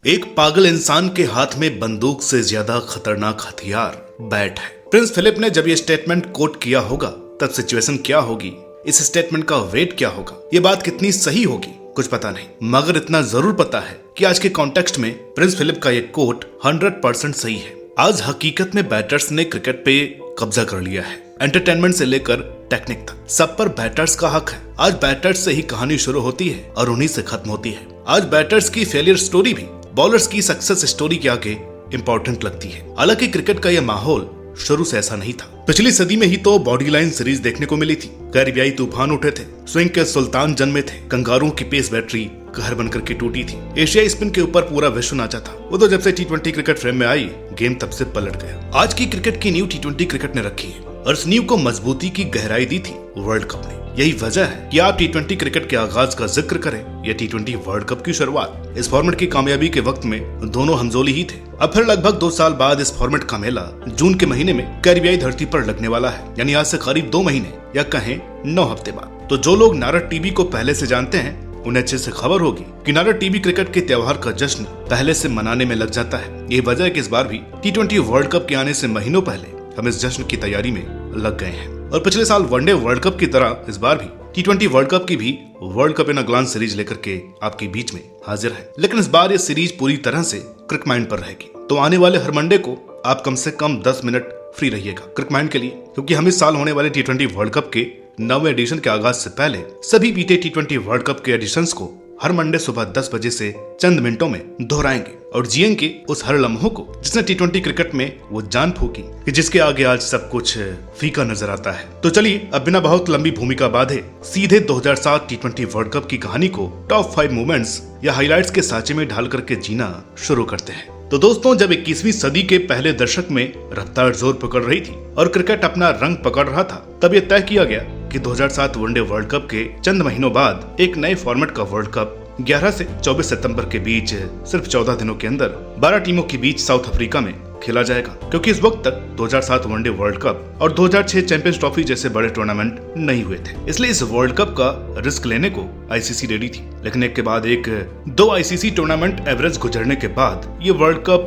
एक पागल इंसान के हाथ में बंदूक से ज्यादा खतरनाक हथियार बैट है। प्रिंस फिलिप ने जब ये स्टेटमेंट कोट किया होगा तब सिचुएशन क्या होगी, इस स्टेटमेंट का वेट क्या होगा, ये बात कितनी सही होगी कुछ पता नहीं, मगर इतना जरूर पता है कि आज के कॉन्टेक्स्ट में प्रिंस फिलिप का ये कोट 100% सही है। आज हकीकत में बैटर्स ने क्रिकेट पे कब्जा कर लिया है। एंटरटेनमेंट से लेकर टेक्निक तक सब पर बैटर्स का हक है। आज बैटर्स से ही कहानी शुरू होती है और उन्हीं से खत्म होती है। आज बैटर्स की फेलियर स्टोरी भी बॉलर्स की सक्सेस स्टोरी के आगे इंपॉर्टेंट लगती है। हालांकि क्रिकेट का यह माहौल शुरू से ऐसा नहीं था। पिछली सदी में ही तो बॉडी लाइन सीरीज देखने को मिली थी। कैरिबियाई तूफान उठे थे, स्विंग के सुल्तान जन्मे थे, कंगारुओं की पेस बैटरी कहर बनकर के टूटी थी, एशियाई स्पिन के ऊपर पूरा विश्व नाचा था। वो तो जब से टी20 क्रिकेट फ्रेम में आई, गेम तब से पलट गया। आज की क्रिकेट की नींव टी20 क्रिकेट ने रखी है और इस नींव को मजबूती की गहराई दी थी वर्ल्ड कप ने। यही वजह है कि आप टी20 क्रिकेट के आगाज का जिक्र करें या टी20 वर्ल्ड कप की शुरुआत। इस फॉर्मेट की कामयाबी के वक्त में दोनों हमजोली ही थे। अब फिर लगभग 2 साल बाद इस फॉर्मेट का मेला जून के महीने में कैरिबियाई धरती पर लगने वाला है, यानी आज से करीब 2 महीने या कहें 9 हफ्ते बाद। तो जो लोग नारद टीवी को पहले से जानते हैं उन्हें अच्छे से खबर होगी कि नारद टीवी क्रिकेट के त्योहार का जश्न पहले से मनाने में लग जाता है। ये वजह है कि इस बार भी टी20 वर्ल्ड कप के आने से महीनों पहले हम इस जश्न की तैयारी में लग गए हैं। और पिछले साल वनडे वर्ल्ड कप की तरह इस बार भी टी20 वर्ल्ड कप की भी world cup in a glance series लेकर के आपके बीच में हाजिर है। लेकिन इस बार ये सीरीज पूरी तरह से क्रिक माइंड पर रहेगी। तो आने वाले हर मंडे को आप कम से कम 10 मिनट फ्री रहिएगा क्रिक माइंड के लिए, क्योंकि हम इस साल होने वाले टी20 वर्ल्ड कप के 9वें एडिशन के आगाज से पहले सभी बीते टी20 वर्ल्ड कप के एडिशंस को हर मंडे सुबह 10 बजे से चंद मिनटों में दोहराएंगे और जिएंगे उस हर लम्हों को जिसने टी20 क्रिकेट में वो जान फूकी कि जिसके आगे आज सब कुछ फीका नजर आता है। तो चलिए अब बिना बहुत लंबी भूमिका बांधे सीधे 2007 टी20 वर्ल्ड कप की कहानी को टॉप 5 मोमेंट्स या हाइलाइट्स के सांचे में ढाल करके जीना शुरू करते हैं। तो दोस्तों, जब 21वीं सदी के पहले दशक में रफ्तार जोर पकड़ रही थी और क्रिकेट अपना रंग पकड़ रहा था, तब यह तय किया गया कि 2007 वनडे वर्ल्ड कप के चंद महीनों बाद एक नए फॉर्मेट का वर्ल्ड कप 11 से 24 सितंबर के बीच सिर्फ 14 दिनों के अंदर 12 टीमों के बीच साउथ अफ्रीका में खेला जाएगा, क्योंकि इस वक्त तक 2007 वनडे वर्ल्ड कप और 2006 चैंपियंस ट्रॉफी जैसे बड़े टूर्नामेंट नहीं हुए थे। इसलिए इस वर्ल्ड कप का रिस्क लेने को आईसीसी रेडी थी। लेकिन एक के बाद एक 2 आईसीसी टूर्नामेंट एवरेज गुजरने के बाद ये वर्ल्ड कप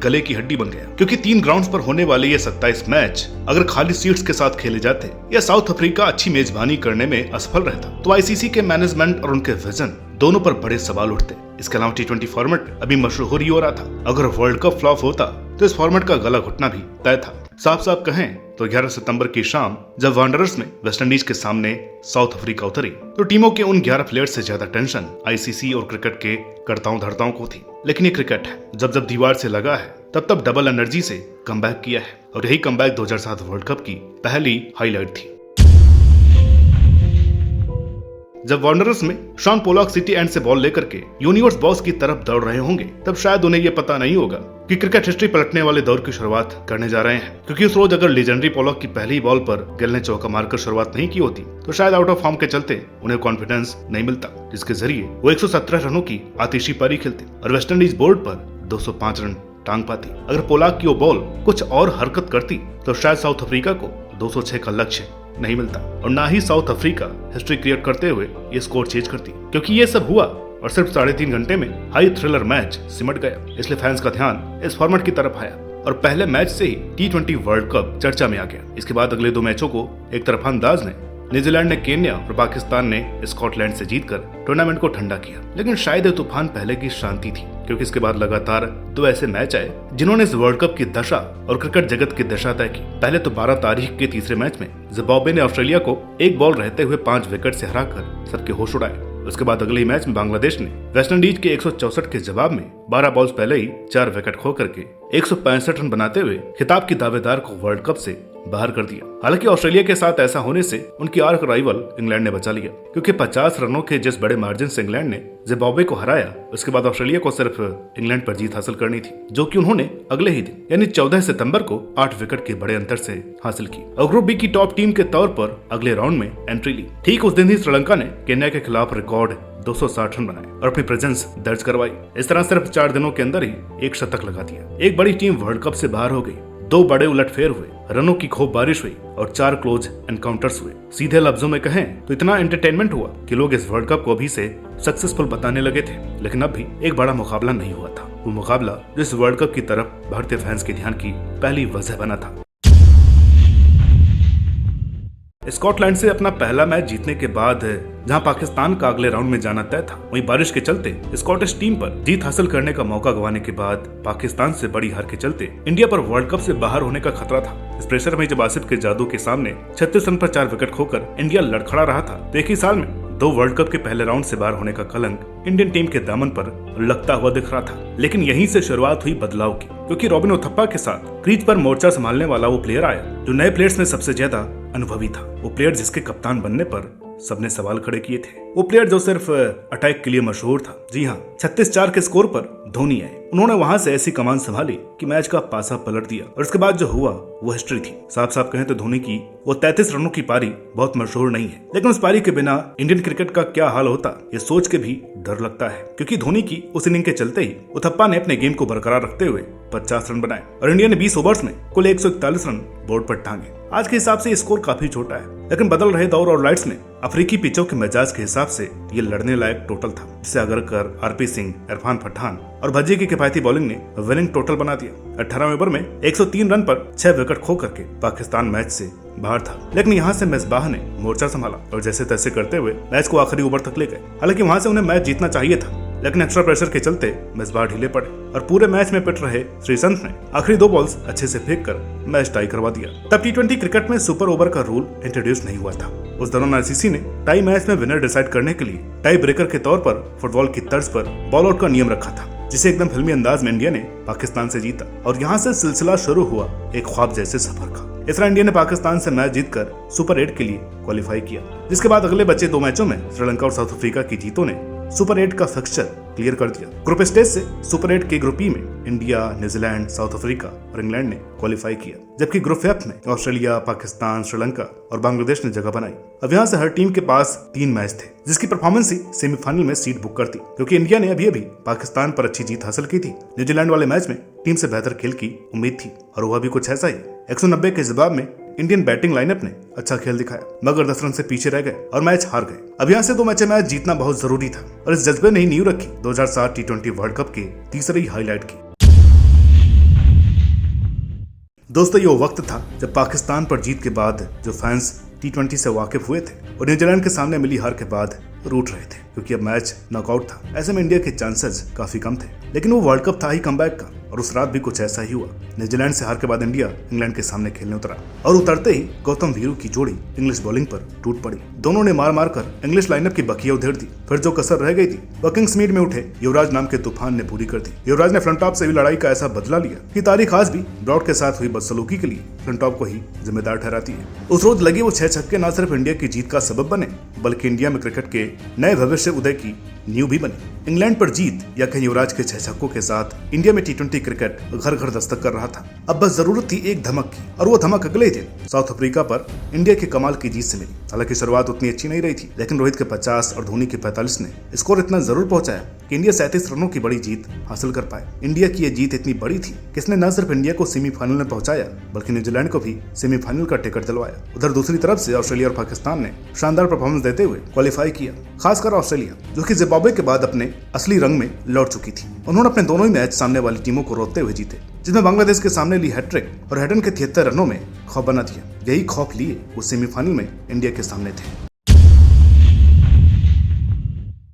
गले की हड्डी बन गया, क्योंकि 3 ग्राउंड्स पर होने वाले ये 27 मैच अगर खाली सीट्स के साथ खेले जाते या साउथ अफ्रीका अच्छी मेजबानी करने में असफल रहता तो आईसीसी के मैनेजमेंट और उनके विजन दोनों पर बड़े सवाल उठते। इसके अलावा टी20 फॉर्मेट अभी मशहूर ही हो रहा था। अगर वर्ल्ड कप फ्लॉप होता तो इस फॉर्मेट का गला घुटना भी तय था। साफ साफ कहें तो 11 सितंबर की शाम जब वांडरर्स में वेस्टइंडीज के सामने साउथ अफ्रीका उतरी तो टीमों के उन 11 प्लेयर्स से ज्यादा टेंशन आईसीसी और क्रिकेट के कर्ताओं धर्ताओं को थी। लेकिन ये क्रिकेट है, जब जब दीवार से लगा है तब डबल एनर्जी से कमबैक किया है और यही कमबैक 2007 वर्ल्ड कप की पहली हाईलाइट थी। जब वांडरर्स में शॉन पोलॉक सिटी एंड से बॉल लेकर के यूनिवर्स बॉस की तरफ दौड़ रहे होंगे, तब शायद उन्हें यह पता नहीं होगा कि क्रिकेट हिस्ट्री पलटने वाले दौर की शुरुआत करने जा रहे हैं। क्योंकि उस रोज अगर लेजेंडरी पोलॉक की पहली बॉल पर गिल ने चौका मारकर शुरुआत नहीं की होती तो शायद आउट ऑफ फॉर्म के चलते उन्हें कॉन्फिडेंस नहीं मिलता, जिसके जरिए वो 117 रनों की आतिशी पारी खेलते और वेस्टइंडीज बोर्ड पर 205 रन टांग पाती। अगर पोलाक की वो बॉल कुछ और हरकत करती तो शायद साउथ अफ्रीका को 206 का लक्ष्य नहीं मिलता और ना ही साउथ अफ्रीका हिस्ट्री क्रिएट करते हुए ये स्कोर चेंज करती, क्योंकि ये सब हुआ और सिर्फ 3.5 घंटे में हाई थ्रिलर मैच सिमट गया। इसलिए फैंस का ध्यान इस फॉर्मेट की तरफ आया और पहले मैच से ही टी20 वर्ल्ड कप चर्चा में आ गया। इसके बाद अगले 2 मैचों को एक तरफा अंदाज ने न्यूजीलैंड ने केन्या और पाकिस्तान ने स्कॉटलैंड से जीतकर टूर्नामेंट को ठंडा किया। लेकिन शायद ये तूफान पहले की शांति थी, क्योंकि इसके बाद लगातार 2 ऐसे मैच आए जिन्होंने इस वर्ल्ड कप की दशा और क्रिकेट जगत की दशा तय की। पहले तो 12 तारीख के तीसरे मैच में जिम्बाब्वे ने ऑस्ट्रेलिया को 1 बॉल रहते हुए 5 विकेट से हराकर सबके होश उड़ाए। उसके बाद अगले मैच में बांग्लादेश ने वेस्टइंडीज के 164 के जवाब में 12 बॉल्स पहले ही 4 विकेट खो करके 165 रन बनाते हुए खिताब की दावेदार को वर्ल्ड कप से बाहर कर दिया। हालांकि ऑस्ट्रेलिया के साथ ऐसा होने से उनकी आर्क राइवल इंग्लैंड ने बचा लिया, क्योंकि 50 रनों के जिस बड़े मार्जिन से इंग्लैंड ने जिम्बाब्वे को हराया, उसके बाद ऑस्ट्रेलिया को सिर्फ इंग्लैंड पर जीत हासिल करनी थी, जो कि उन्होंने अगले ही दिन यानी 14 सितंबर को 8 विकेट के बड़े अंतर से हासिल की और ग्रुप बी की टॉप टीम के तौर पर अगले राउंड में एंट्री ली। ठीक उस दिन ही श्रीलंका ने केन्या के खिलाफ रिकॉर्ड 260 रन बनाए और अपनी प्रेजेंस दर्ज करवाई। इस तरह सिर्फ 4 दिनों के अंदर ही 1 शतक लगा दिया। एक बड़ी टीम वर्ल्ड कप से बाहर हो गई। 2 बड़े उलटफेर हुए, रनों की खूब बारिश हुई और 4 क्लोज एनकाउंटर्स हुए। सीधे लफ्जों में कहें तो इतना एंटरटेनमेंट हुआ कि लोग इस वर्ल्ड कप को अभी से सक्सेसफुल बताने लगे थे। लेकिन अब भी एक बड़ा मुकाबला नहीं हुआ था, वो मुकाबला जो इस वर्ल्ड कप की तरफ भारतीय फैंस के ध्यान की पहली वजह बना था। स्कॉटलैंड से अपना पहला मैच जीतने के बाद जहां पाकिस्तान का अगले राउंड में जाना तय था, वहीं बारिश के चलते स्कॉटिश टीम पर जीत हासिल करने का मौका गंवाने के बाद पाकिस्तान से बड़ी हार के चलते इंडिया पर वर्ल्ड कप से बाहर होने का खतरा था। इस प्रेशर में जब आसिफ के जादू के सामने 36 रन पर 4 विकेट खोकर इंडिया लड़खड़ा रहा था, तो एक ही साल में 2 वर्ल्ड कप के पहले राउंड से बाहर होने का कलंक इंडियन टीम के दामन पर लगता हुआ दिख रहा था। लेकिन यहीं से शुरुआत हुई बदलाव की, क्योंकि रॉबिन उथप्पा के साथ क्रीज पर मोर्चा संभालने वाला वो प्लेयर आया जो नए प्लेयर्स में सबसे ज्यादा अनुभवी था। वो प्लेयर जिसके कप्तान बनने पर सबने सवाल खड़े किए थे। वो प्लेयर जो सिर्फ अटैक के लिए मशहूर था। जी हाँ, 36-4 के स्कोर पर धोनी आए। उन्होंने वहां से ऐसी कमान संभाली कि मैच का पासा पलट दिया और उसके बाद जो हुआ वो हिस्ट्री थी। साफ साफ कहें तो धोनी की वो 33 रनों की पारी बहुत मशहूर नहीं है, लेकिन उस पारी के बिना इंडियन क्रिकेट का क्या हाल होता ये सोच के भी डर लगता है, क्योंकि धोनी की उस इनिंग के चलते ही उथप्पा ने अपने गेम को बरकरार रखते हुए 50 रन बनाए और इंडिया ने 20 ओवर्स में कुल 141 रन बोर्ड पर टांगे। आज के हिसाब से ये स्कोर काफी छोटा है, लेकिन बदल रहे दौर और लाइट्स में अफ्रीकी पिचों के मिजाज के हिसाब से ये लड़ने लायक टोटल था, जिसे अगरकर, आरपी सिंह, इरफान पठान और भज्जी की किफायती बॉलिंग ने विनिंग टोटल बना दिया। 18वें ओवर में 103 रन पर 6 विकेट खो करके पाकिस्तान मैच से बाहर था, लेकिन यहाँ से मिसबाह ने मोर्चा संभाला और जैसे तैसे करते हुए मैच को आखिरी ओवर तक ले गए। हालांकि वहां से उन्हें मैच जीतना चाहिए था, लेकिन एक्स्ट्रा प्रेशर के चलते मिसबाह ढीले पड़े और पूरे मैच में पिट रहे श्रीसंत ने आखिरी 2 बॉल्स अच्छे से फेंक कर मैच टाई करवा दिया। तब टी20 क्रिकेट में सुपर ओवर का रूल इंट्रोड्यूस नहीं हुआ था। उस दौरान आईसीसी ने टाई मैच में विनर डिसाइड करने के लिए टाई ब्रेकर के तौर पर फुटबॉल की तर्ज पर बॉल आउट का नियम रखा था, जिसे एकदम फिल्मी अंदाज में इंडिया ने पाकिस्तान से जीता और यहाँ से सिलसिला शुरू हुआ एक ख्वाब जैसे सफर का। इस तरह इंडिया ने पाकिस्तान से मैच जीतकर सुपर 8 के लिए क्वालिफाई किया, जिसके बाद अगले बचे 2 मैचों में श्रीलंका और साउथ अफ्रीका की जीतों ने सुपर 8 का फिक्सचर क्लियर कर दिया। ग्रुप स्टेज से सुपर 8 के ग्रुप ई में इंडिया, न्यूजीलैंड, साउथ अफ्रीका और इंग्लैंड ने क्वालिफाई किया, जबकि ग्रुप एफ में ऑस्ट्रेलिया, पाकिस्तान, श्रीलंका और बांग्लादेश ने जगह बनाई। अब यहाँ से हर टीम के पास 3 मैच थे, जिसकी परफॉर्मेंस ही सेमीफाइनल में सीट बुक करती, क्योंकि इंडिया ने अभी पाकिस्तान पर अच्छी जीत हासिल की थी। न्यूजीलैंड वाले मैच में टीम से बेहतर खेल की उम्मीद थी और हुआ भी कुछ ऐसा ही। 190 के जवाब में इंडियन बैटिंग लाइनअप ने अच्छा खेल दिखाया, मगर 10 रन से पीछे रह गए और मैच हार गए। अब यहाँ से 2 मैच जीतना बहुत जरूरी था और इस जज्बे ने ही नींव रखी 2007 टी20 वर्ल्ड कप के तीसरी हाईलाइट की। दोस्तों, ये वो वक्त था जब पाकिस्तान पर जीत के बाद जो फैंस टी20 से वाकिफ हुए थे और न्यूजीलैंड के सामने मिली हार के बाद रूठ रहे थे, क्योंकि अब मैच नॉकआउट था। ऐसे में इंडिया के चांसेस काफी कम थे, लेकिन वो वर्ल्ड कप था ही कमबैक का और उस रात भी कुछ ऐसा ही हुआ। न्यूजीलैंड से हार के बाद इंडिया इंग्लैंड के सामने खेलने उतरा और उतरते ही गौतम वीरू की जोड़ी इंग्लिश बॉलिंग पर टूट पड़ी। दोनों ने मार मार कर इंग्लिश लाइनअप की बकिया उधेड़ दी। फिर जो कसर रह गई थी वह किंग्समीड में उठे युवराज नाम के तूफान ने पूरी कर दी। युवराज ने फ्लिंटॉप से भी लड़ाई का ऐसा बदला लिया कि तारीख आज भी ब्रॉड के साथ हुई बदसलूकी के लिए फ्लिंटॉप को ही जिम्मेदार ठहराती है। उस रोज लगे वो 6 छक्के न सिर्फ इंडिया की जीत का सबब बने, बल्कि इंडिया में क्रिकेट के नए भविष्य उदय की नींव भी बनी। इंग्लैंड पर जीत या कहीं युवराज के 6 छक्कों के साथ इंडिया में टी20 क्रिकेट घर घर दस्तक कर रहा था। अब बस जरूरत थी एक धमक की, और वो धमक अगले दिन साउथ अफ्रीका पर इंडिया के कमाल की जीत से मिली। हालांकि शुरुआत उतनी अच्छी नहीं रही थी, लेकिन रोहित के 50 और धोनी के 45 ने स्कोर इतना जरूर पहुंचाया कि इंडिया 37 रनों की बड़ी जीत हासिल कर पाए। इंडिया की यह जीत इतनी बड़ी थी कि इसने न सिर्फ इंडिया को सेमीफाइनल में पहुंचाया, बल्कि न्यूजीलैंड को भी सेमीफाइनल का टिकट दिलवाया। उधर दूसरी तरफ से ऑस्ट्रेलिया और पाकिस्तान ने शानदार परफॉर्मेंस देते हुए क्वालिफाई किया। खासकर ऑस्ट्रेलिया, जो कि जिम्बाब्वे के बाद अपने असली रंग में लौट चुकी थी। उन्होंने अपने दोनों ही मैच सामने वाली टीमों को रोकते हुए जीते, जिसमें बांग्लादेश के सामने ली हैट्रिक और हेडन के 73 रनों में खौफ बना दिया। यही खौफ लिए वो सेमीफाइनल में इंडिया के सामने थे।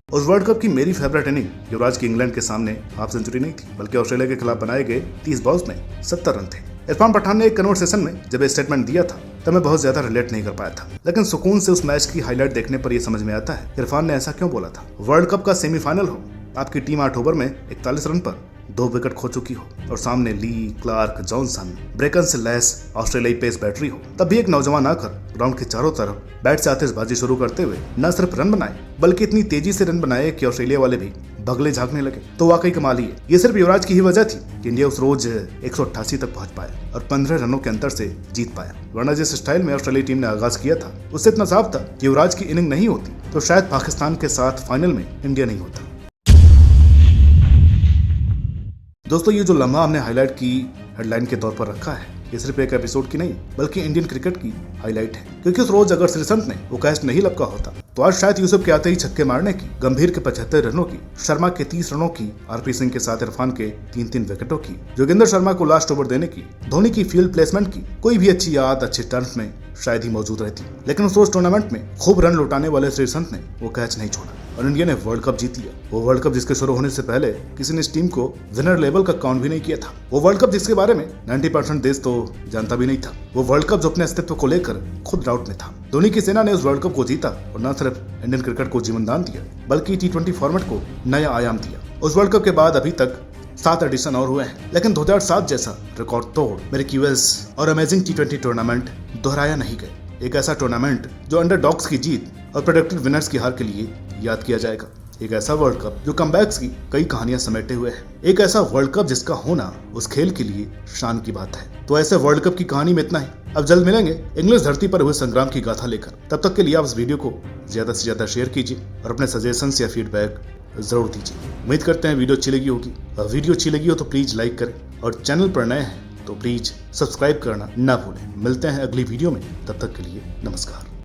उस वर्ल्ड कप की मेरी फेवरेट इनिंग युवराज की इंग्लैंड के सामने हाफ सेंचुरी नहीं थी, बल्कि ऑस्ट्रेलिया के खिलाफ बनाए गए 30 बॉल्स में 70 रन थे। इरफान पठान ने एक कन्वर्सेशन में जब ये स्टेटमेंट दिया था तब मैं बहुत ज्यादा रिलेट नहीं कर पाया था, लेकिन सुकून से उस मैच की हाईलाइट देखने पर यह समझ में आता है इरफान ने ऐसा क्यों बोला था। वर्ल्ड कप का सेमीफाइनल हो, आपकी टीम 8 ओवर में 41 रन पर 2 विकेट खो चुकी हो और सामने ली, क्लार्क, जॉनसन, ब्रेकन से लैस ऑस्ट्रेलियाई पेस बैटरी हो, तब भी एक नौजवान आकर ग्राउंड के चारों तरफ बैट से आतिशबाजी शुरू करते हुए न सिर्फ रन बनाए, बल्कि इतनी तेजी से रन बनाए कि ऑस्ट्रेलिया वाले भी बगले झांकने लगे। तो वाकई कमाल ही है। ये सिर्फ युवराज की ही वजह थी कि इंडिया उस रोज 188 तक पहुंच पाया और 15 रनों के अंतर से जीत पाया, वरना जिस स्टाइल में ऑस्ट्रेलिया टीम ने आगाज किया था उससे इतना साफ था कि युवराज की इनिंग नहीं होती तो शायद पाकिस्तान के साथ फाइनल में इंडिया नहीं होता। दोस्तों, ये जो लम्हा हमने हाईलाइट की हेडलाइन के तौर पर रखा है, ये सिर्फ एक एपिसोड की नहीं बल्कि इंडियन क्रिकेट की हाईलाइट है, क्योंकि उस रोज अगर श्रीसंत ने वो कैच नहीं लपका होता तो आज शायद यूसुफ के आते ही छक्के मारने की, गंभीर के 75 रनों की, शर्मा के 30 रनों की, आरपी सिंह के साथ इरफान के 3-3 विकेटों की, जोगिंदर शर्मा को लास्ट ओवर देने की, धोनी की फील्ड प्लेसमेंट की कोई भी अच्छी याद अच्छे टर्म्स में शायद ही मौजूद रहती। लेकिन उस रोज टूर्नामेंट में खूब रन लौटाने वाले श्रीसंत ने वो कैच नहीं छोड़ा और इंडिया ने वर्ल्ड कप जीत लिया। वो वर्ल्ड कप जिसके शुरू होने से पहले किसी ने इस टीम को विनर लेवल का काउंट भी नहीं किया था। वो वर्ल्ड कप जिसके बारे में 90% देश तो जानता भी नहीं था। वो वर्ल्ड कप जो अपने अस्तित्व को लेकर खुद डाउट में था। धोनी की सेना ने उस वर्ल्ड कप को जीता और न सिर्फ इंडियन क्रिकेट को जीवनदान दिया बल्कि T20 फॉर्मेट को नया आयाम दिया। उस वर्ल्ड कप के बाद अभी तक 7 एडिशन और हुए हैं, लेकिन 2007 जैसा रिकॉर्ड तोड़ मिरेक्यूलस और अमेजिंग T20 टूर्नामेंट दोहराया नहीं गए। एक ऐसा टूर्नामेंट जो अंडरडॉग्स की जीत और प्रेडिक्टेड विनर्स की हार के लिए याद किया जाएगा। एक ऐसा वर्ल्ड कप जो कमबैक्स की कई कहानियां समेटे हुए है। एक ऐसा वर्ल्ड कप जिसका होना उस खेल के लिए शान की बात है। तो ऐसे वर्ल्ड कप की कहानी में इतना ही। अब जल्द मिलेंगे इंग्लिश धरती पर हुए संग्राम की गाथा लेकर। तब तक के लिए आप इस वीडियो को ज्यादा से ज्यादा शेयर कीजिए और अपने सजेशंस या फीडबैक जरूर दीजिए। उम्मीद करते हैं वीडियो अच्छी लगी होगी। और वीडियो अच्छी लगी हो तो प्लीज लाइक करें और चैनल पर नए हैं तो प्लीज सब्सक्राइब करना ना भूलें। मिलते हैं अगली वीडियो में, तब तक के लिए नमस्कार।